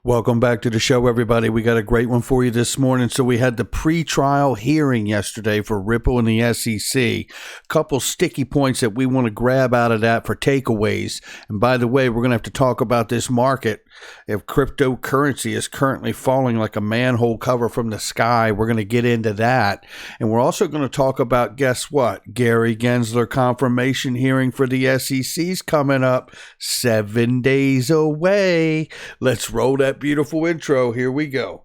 Welcome back to the show, everybody. We got a great one for you this morning. So we had the pre-trial hearing yesterday for Ripple and the SEC. Couple sticky points that we want to grab out of that for takeaways. And by the way, we're going to have to talk about this market. If cryptocurrency is currently falling like a manhole cover from the sky, we're going to get into that. And we're also going to talk about, guess what? Gary Gensler confirmation hearing for the SEC's coming up 7 days away. Let's roll that beautiful intro. Here we go.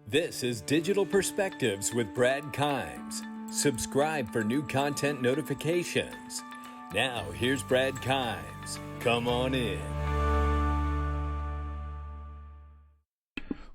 This is Digital Perspectives with Brad Kimes. Subscribe for new content notifications. Now, here's Brad Kimes. Come on in.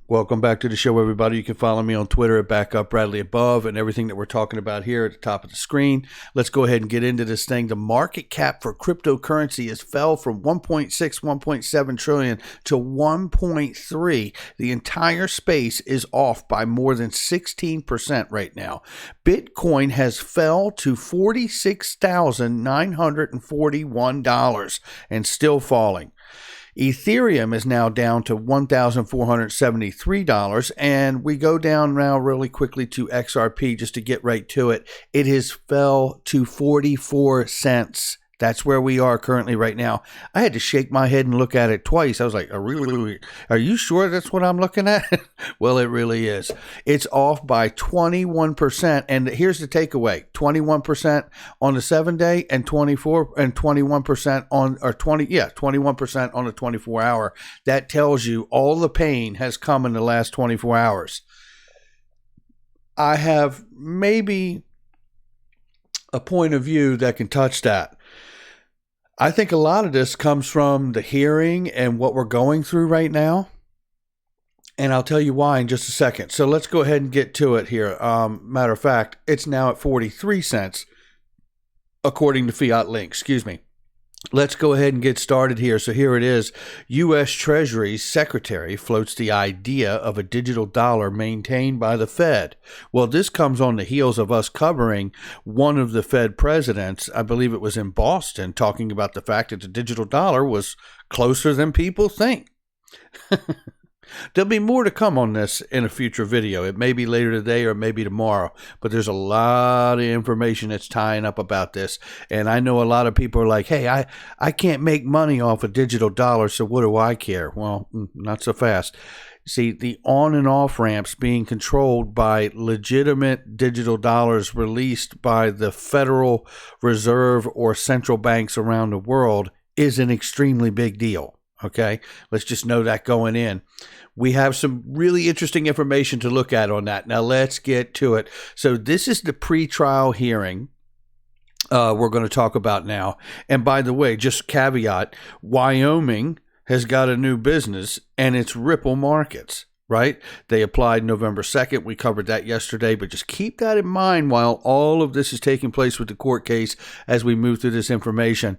Welcome back to the show, everybody. You can follow me on Twitter at BackupBradleyAbove and everything that we're talking about here at the top of the screen. Let's go ahead and get into this thing. The market cap for cryptocurrency has fell from 1.6, 1.7 trillion to 1.3. The entire space is off by more than 16% right now. Bitcoin has fell to $46,941 and still falling. Ethereum is now down to $1,473, and we go down now really quickly to XRP just to get right to it. It has fell to 44 cents. That's where we are currently right now. I had to shake my head and look at it twice. I was like, are you sure that's what I'm looking at? Well, it really is. It's off by 21%. And here's the takeaway. 21% on the 7-day and 21% on 21% on the 24-hour. That tells you all the pain has come in the last 24 hours. I have maybe a point of view that can touch that. I think a lot of this comes from the hearing and what we're going through right now. And I'll tell you why in just a second. So let's go ahead and get to it here. Matter of fact, it's now at 43 cents, according to Fiat Link. Excuse me. Let's go ahead and get started here. So here it is. U.S. Treasury Secretary floats the idea of a digital dollar maintained by the Fed. Well, this comes on the heels of us covering one of the Fed presidents, I believe it was in Boston, talking about the fact that the digital dollar was closer than people think. There'll be more to come on this in a future video. It may be later today or maybe tomorrow, but there's a lot of information that's tying up about this. And I know a lot of people are like, hey, I can't make money off a digital dollar, so what do I care? Well, not so fast. See, the on and off ramps being controlled by legitimate digital dollars released by the Federal Reserve or central banks around the world is an extremely big deal. Okay, let's just know that going in. We have some really interesting information to look at on that. Now let's get to it. So this is the pre-trial hearing we're going to talk about now. And by the way, just caveat, Wyoming has got a new business and it's Ripple Markets, right? They applied November 2nd. We covered that yesterday, but just keep that in mind while all of this is taking place with the court case as we move through this information.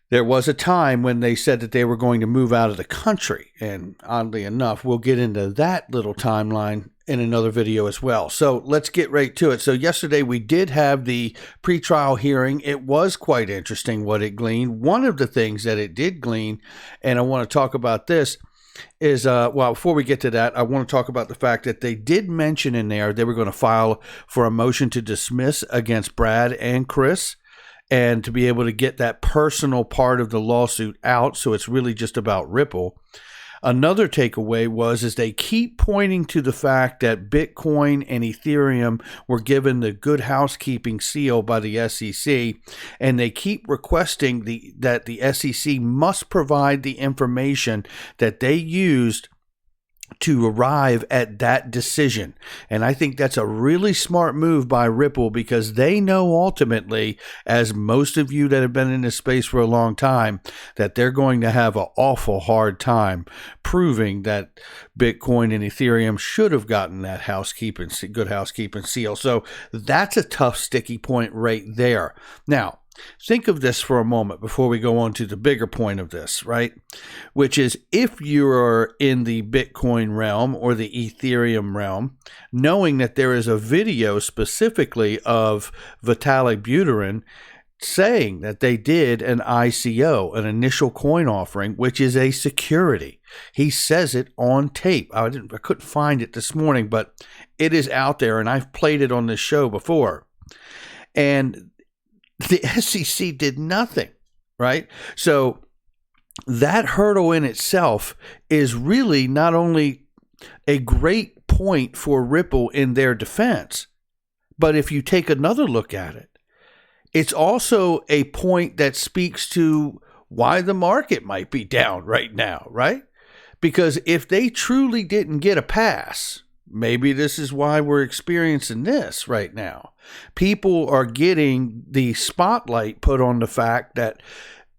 There was a time when they said that they were going to move out of the country, and oddly enough, we'll get into that little timeline in another video as well. So let's get right to it. So yesterday we did have the pretrial hearing. It was quite interesting what it gleaned. One of the things that it did glean, and I want to talk about this, is, before we get to that, I want to talk about the fact that they did mention in there they were going to file for a motion to dismiss against Brad and Chris, and to be able to get that personal part of the lawsuit out. So it's really just about Ripple. Another takeaway is they keep pointing to the fact that Bitcoin and Ethereum were given the good housekeeping seal by the SEC, and they keep requesting that the SEC must provide the information that they used to arrive at that decision. And I think that's a really smart move by Ripple, because they know ultimately, as most of you that have been in this space for a long time, that they're going to have an awful hard time proving that Bitcoin and Ethereum should have gotten that good housekeeping seal. So that's a tough, sticky point right there. Now, think of this for a moment before we go on to the bigger point of this, right? Which is, if you're in the Bitcoin realm or the Ethereum realm, knowing that there is a video specifically of Vitalik Buterin saying that they did an ICO, an initial coin offering, which is a security. He says it on tape. I couldn't find it this morning, but it is out there, and I've played it on this show before. And the SEC did nothing, right? So that hurdle in itself is really not only a great point for Ripple in their defense, but if you take another look at it, it's also a point that speaks to why the market might be down right now, right? Because if they truly didn't get a pass, maybe this is why we're experiencing this right now. People are getting the spotlight put on the fact that,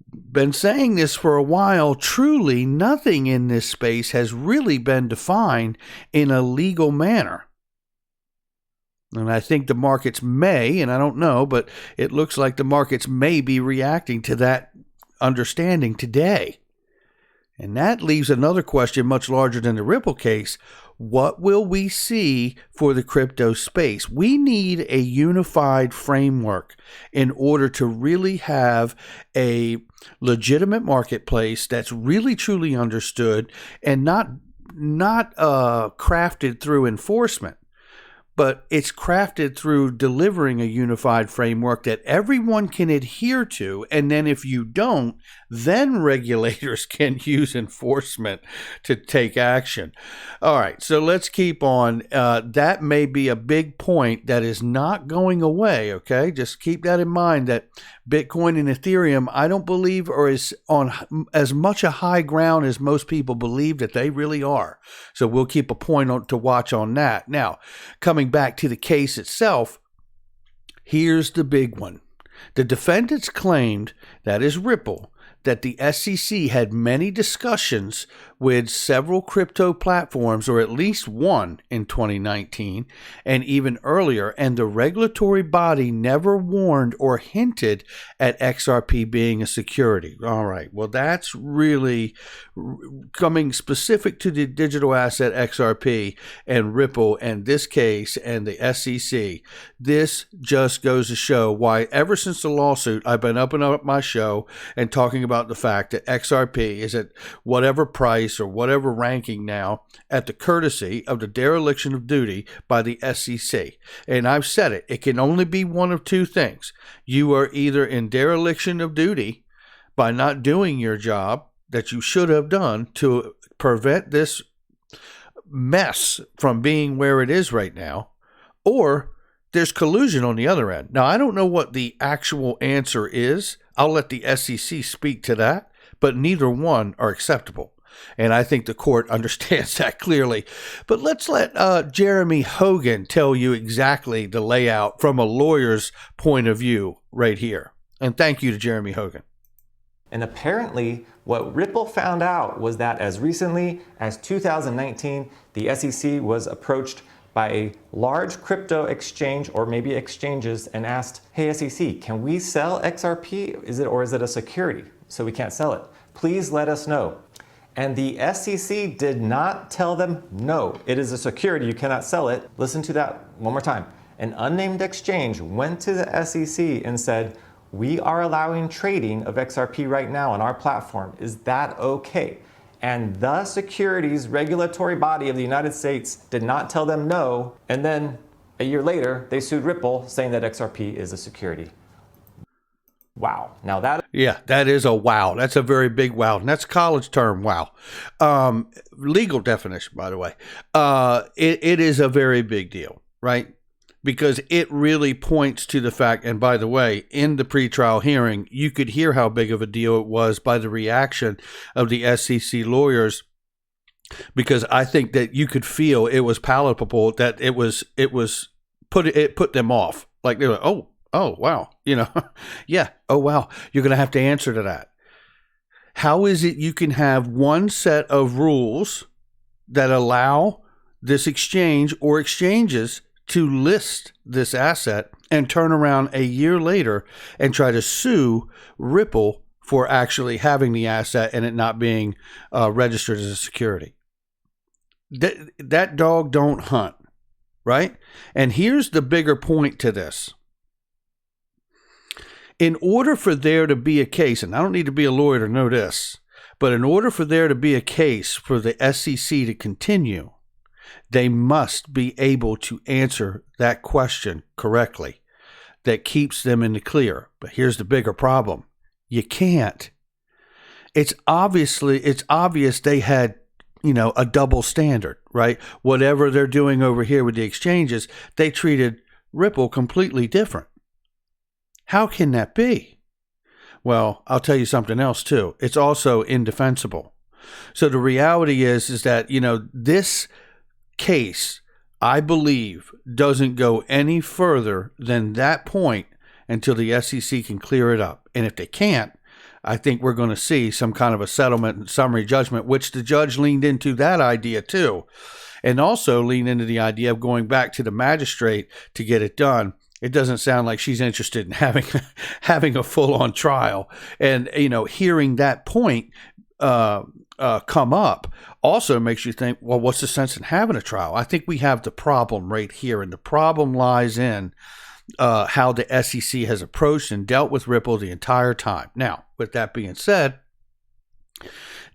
been saying this for a while, truly nothing in this space has really been defined in a legal manner. And I think the markets may, and I don't know, but it looks like the markets may be reacting to that understanding today. And that leaves another question much larger than the Ripple case. What will we see for the crypto space? We need a unified framework in order to really have a legitimate marketplace that's really truly understood and not crafted through enforcement, but it's crafted through delivering a unified framework that everyone can adhere to. And then if you don't, then regulators can use enforcement to take action. All right, so let's keep on. That may be a big point that is not going away, okay? Just keep that in mind, that Bitcoin and Ethereum, I don't believe are on as much a high ground as most people believe that they really are. So we'll keep a point to watch on that. Now, coming back to the case itself, here's the big one. The defendants claimed, that is Ripple, that the SEC had many discussions with several crypto platforms, or at least one in 2019 and even earlier, and the regulatory body never warned or hinted at XRP being a security. All right, well, that's really coming specific to the digital asset XRP and Ripple and this case and the SEC. This just goes to show why ever since the lawsuit, I've been up and up my show and talking about the fact that XRP is at whatever price or whatever ranking now at the courtesy of the dereliction of duty by the SEC. And I've said it, it can only be one of two things. You are either in dereliction of duty by not doing your job that you should have done to prevent this mess from being where it is right now, or there's collusion on the other end. Now, I don't know what the actual answer is. I'll let the SEC speak to that, but neither one are acceptable. And I think the court understands that clearly. But let's let Jeremy Hogan tell you exactly the layout from a lawyer's point of view right here. And thank you to Jeremy Hogan. And apparently, what Ripple found out was that as recently as 2019, the SEC was approached by a large crypto exchange, or maybe exchanges, and asked, hey SEC, can we sell XRP? Is it a security? So we can't sell it. Please let us know. And the SEC did not tell them, no, it is a security, you cannot sell it. Listen to that one more time. An unnamed exchange went to the SEC and said, we are allowing trading of XRP right now on our platform. Is that okay? And the securities regulatory body of the United States did not tell them no. And then a year later, they sued Ripple saying that XRP is a security. Wow. Now that... Yeah, that is a wow. That's a very big wow. And that's college term wow. Legal definition, by the way. It is a very big deal, right? Because it really points to the fact, and by the way, in the pretrial hearing, you could hear how big of a deal it was by the reaction of the SEC lawyers, because I think that you could feel it was palatable, that it put them off. Like they were, oh wow, yeah, oh wow, you're going to have to answer to that. How is it you can have one set of rules that allow this exchange or exchanges to list this asset and turn around a year later and try to sue Ripple for actually having the asset and it not being registered as a security? That dog don't hunt, right? And here's the bigger point to this. In order for there to be a case, and I don't need to be a lawyer to know this, but in order for there to be a case for the SEC to continue, they must be able to answer that question correctly. That keeps them in the clear. But here's the bigger problem. You can't. It's obvious they had, a double standard, right? Whatever they're doing over here with the exchanges, they treated Ripple completely different. How can that be? Well, I'll tell you something else too. It's also indefensible. So the reality is that, this case, I believe, doesn't go any further than that point until the SEC can clear it up. And if they can't, I think we're going to see some kind of a settlement and summary judgment, which the judge leaned into that idea too, and also leaned into the idea of going back to the magistrate to get it done. It doesn't sound like she's interested in having a full-on trial. And, hearing that point come up also makes you think, well, what's the sense in having a trial? I think we have the problem right here, and the problem lies in how the SEC has approached and dealt with Ripple the entire time. Now, with that being said,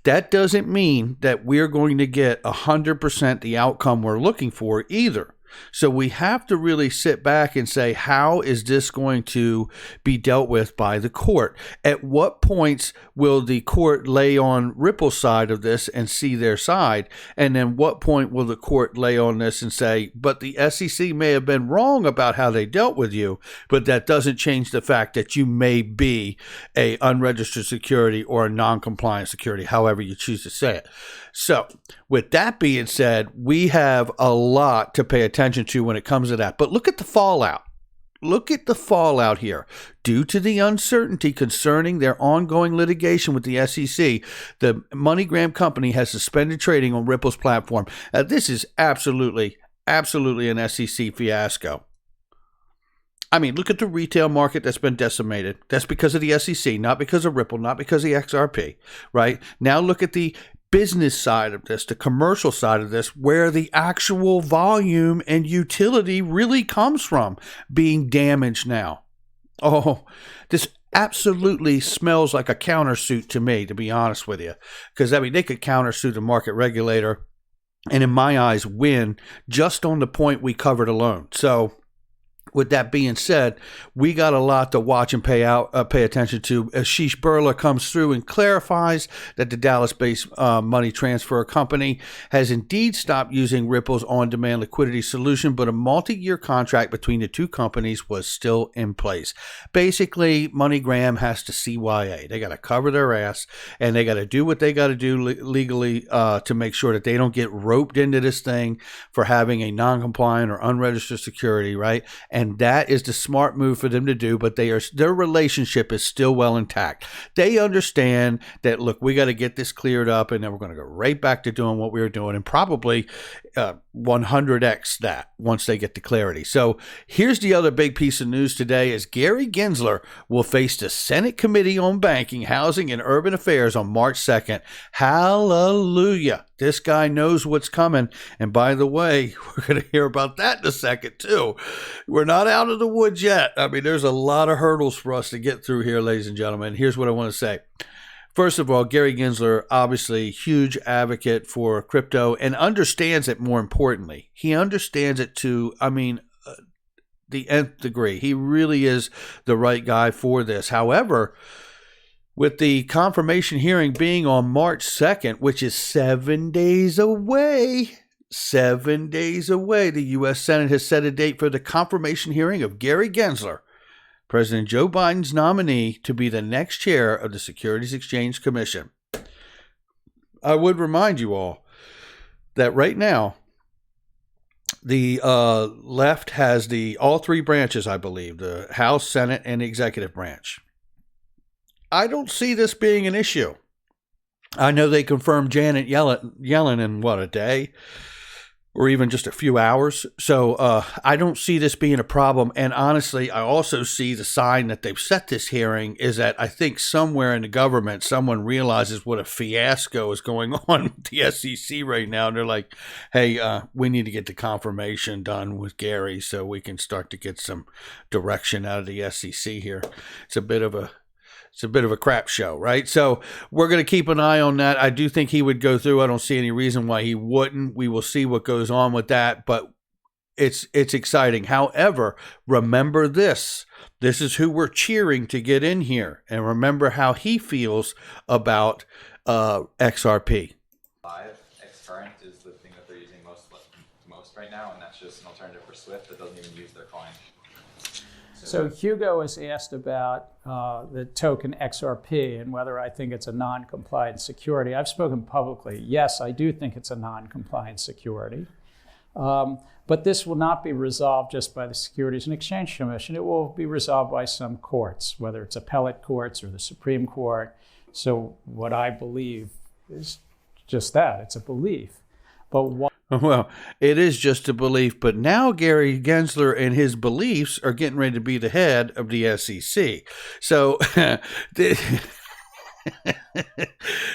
that doesn't mean that we're going to get 100% the outcome we're looking for either. So we have to really sit back and say, how is this going to be dealt with by the court? At what points will the court lay on Ripple's side of this and see their side? And then what point will the court lay on this and say, but the SEC may have been wrong about how they dealt with you, but that doesn't change the fact that you may be a unregistered security or a non-compliant security, however you choose to say it. So with that being said, we have a lot to pay attention to when it comes to that. But look at the fallout. Look at the fallout here. Due to the uncertainty concerning their ongoing litigation with the SEC, the MoneyGram company has suspended trading on Ripple's platform. This is absolutely an SEC fiasco. I mean, look at the retail market that's been decimated. That's because of the SEC, not because of Ripple, not because of the XRP, right? Now look at the business side of this, the commercial side of this, where the actual volume and utility really comes from being damaged now. Oh, this absolutely smells like a countersuit to me, to be honest with you. Because, they could countersue the market regulator and, in my eyes, win just on the point we covered alone. So, with that being said, we got a lot to watch and pay attention to. Ashish Birla comes through and clarifies that the Dallas-based money transfer company has indeed stopped using Ripple's on-demand liquidity solution, but a multi-year contract between the two companies was still in place. Basically, MoneyGram has to CYA. They got to cover their ass, and they got to do what they got to do legally to make sure that they don't get roped into this thing for having a non-compliant or unregistered security, right? And that is the smart move for them to do, but their relationship is still well intact. They understand that, look, we got to get this cleared up, and then we're going to go right back to doing what we were doing, and probably 100x that once they get the clarity. So here's the other big piece of news today is Gary Gensler will face the Senate Committee on Banking, Housing, and Urban Affairs on March 2nd. Hallelujah. This guy knows what's coming. And by the way, we're going to hear about that in a second too. We're not out of the woods yet. There's a lot of hurdles for us to get through here, ladies and gentlemen. Here's what I want to say. First of all, Gary Gensler, obviously huge advocate for crypto and understands it more importantly. He understands it to, the nth degree. He really is the right guy for this. However, with the confirmation hearing being on March 2nd, which is 7 days away, the U.S. Senate has set a date for the confirmation hearing of Gary Gensler, President Joe Biden's nominee to be the next chair of the Securities Exchange Commission. I would remind you all that right now, the left has all three branches, I believe, the House, Senate, and the executive branch. I don't see this being an issue. I know they confirmed Janet Yellen in, a day? or even just a few hours. So I don't see this being a problem. And honestly, I also see the sign that they've set this hearing is that I think somewhere in the government, someone realizes what a fiasco is going on with the SEC right now. And they're like, hey, we need to get the confirmation done with Gary so we can start to get some direction out of the SEC here. It's a bit of a crap show, right? So we're going to keep an eye on that. I do think he would go through. I don't see any reason why he wouldn't. We will see what goes on with that, but it's exciting. However, remember this. This is who we're cheering to get in here. And remember how he feels about XRP. Xcurrent is the thing that they're using most right now, and that's just an alternative for Swift that doesn't even use their coin. So Hugo has asked about the token XRP and whether I think it's a non-compliant security. I've spoken publicly. Yes, I do think it's a non-compliant security. But this will not be resolved just by the Securities and Exchange Commission. It will be resolved by some courts, whether it's appellate courts or the Supreme Court. So what I believe is just that. It's a belief. But what Well, it is just a belief, but now Gary Gensler and his beliefs are getting ready to be the head of the SEC. So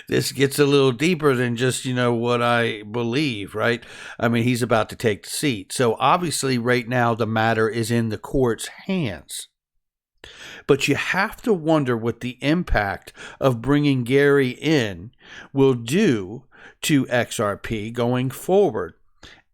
this gets a little deeper than just, what I believe, right? I mean, he's about to take the seat. So obviously right now the matter is in the court's hands. But you have to wonder what the impact of bringing Gary in will do to XRP going forward,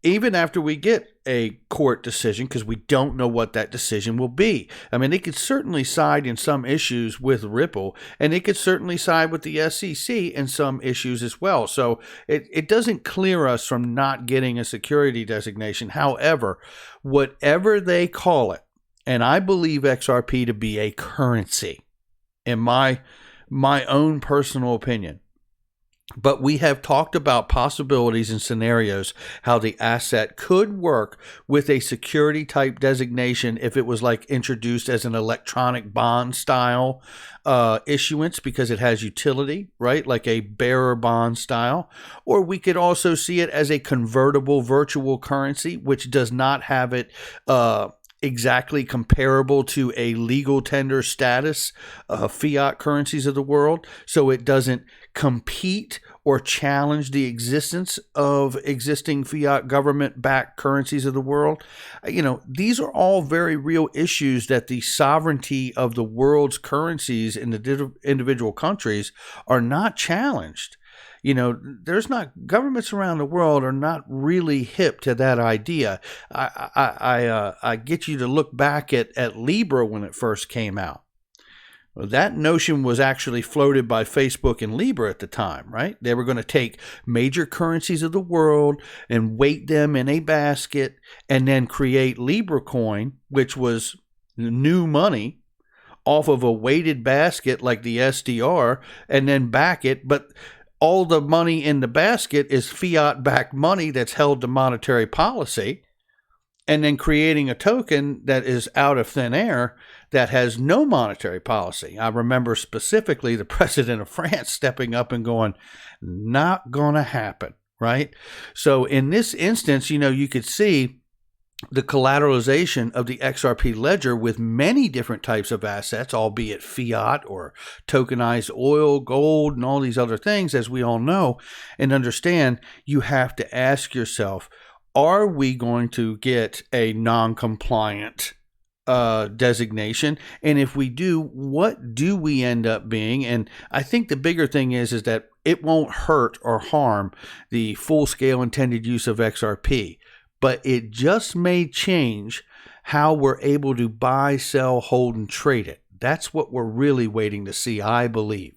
even after we get a court decision, because we don't know what that decision will be. I mean, they could certainly side in some issues with Ripple, and they could certainly side with the SEC in some issues as well. So it doesn't clear us from not getting a security designation. However, whatever they call it, and I believe XRP to be a currency, in my own personal opinion. But we have talked about possibilities and scenarios how the asset could work with a security type designation if it was like introduced as an electronic bond style issuance because it has utility, right? Like a bearer bond style. Or we could also see it as a convertible virtual currency, which does not have it exactly comparable to a legal tender status fiat currencies of the world, so it doesn't compete or challenge the existence of existing fiat government-backed currencies of the world. These are all very real issues that the sovereignty of the world's currencies in the individual countries are not challenged. There's not governments around the world are not really hip to that idea. I get you to look back at Libra when it first came out. Well, that notion was actually floated by Facebook and Libra at the time, right? They were going to take major currencies of the world and weight them in a basket and then create Libra coin, which was new money, off of a weighted basket like the SDR, and then back it. But all the money in the basket is fiat-backed money that's held to monetary policy, and then creating a token that is out of thin air that has no monetary policy. I remember specifically the president of France stepping up and going, not going to happen, right? So in this instance, you could see the collateralization of the XRP ledger with many different types of assets, albeit fiat or tokenized oil, gold, and all these other things, as we all know and understand. You have to ask yourself, are we going to get a non-compliant designation? And if we do, what do we end up being? And I think the bigger thing is that it won't hurt or harm the full-scale intended use of XRP. But it just may change how we're able to buy, sell, hold, and trade it. That's what we're really waiting to see, I believe.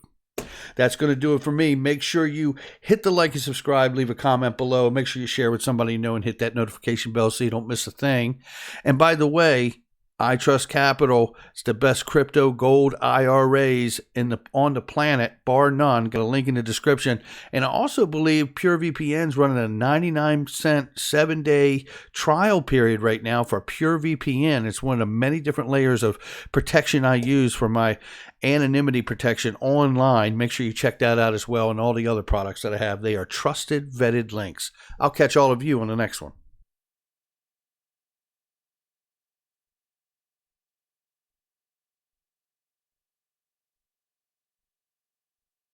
That's going to do it for me. Make sure you hit the like and subscribe, leave a comment below. Make sure you share with somebody you know and hit that notification bell so you don't miss a thing. And by the way, I Trust Capital. It's the best crypto gold IRAs on the planet, bar none. Got a link in the description. And I also believe PureVPN's running a 99-cent 7-day trial period right now for PureVPN. It's one of the many different layers of protection I use for my anonymity protection online. Make sure you check that out as well, and all the other products that I have. They are trusted, vetted links. I'll catch all of you on the next one.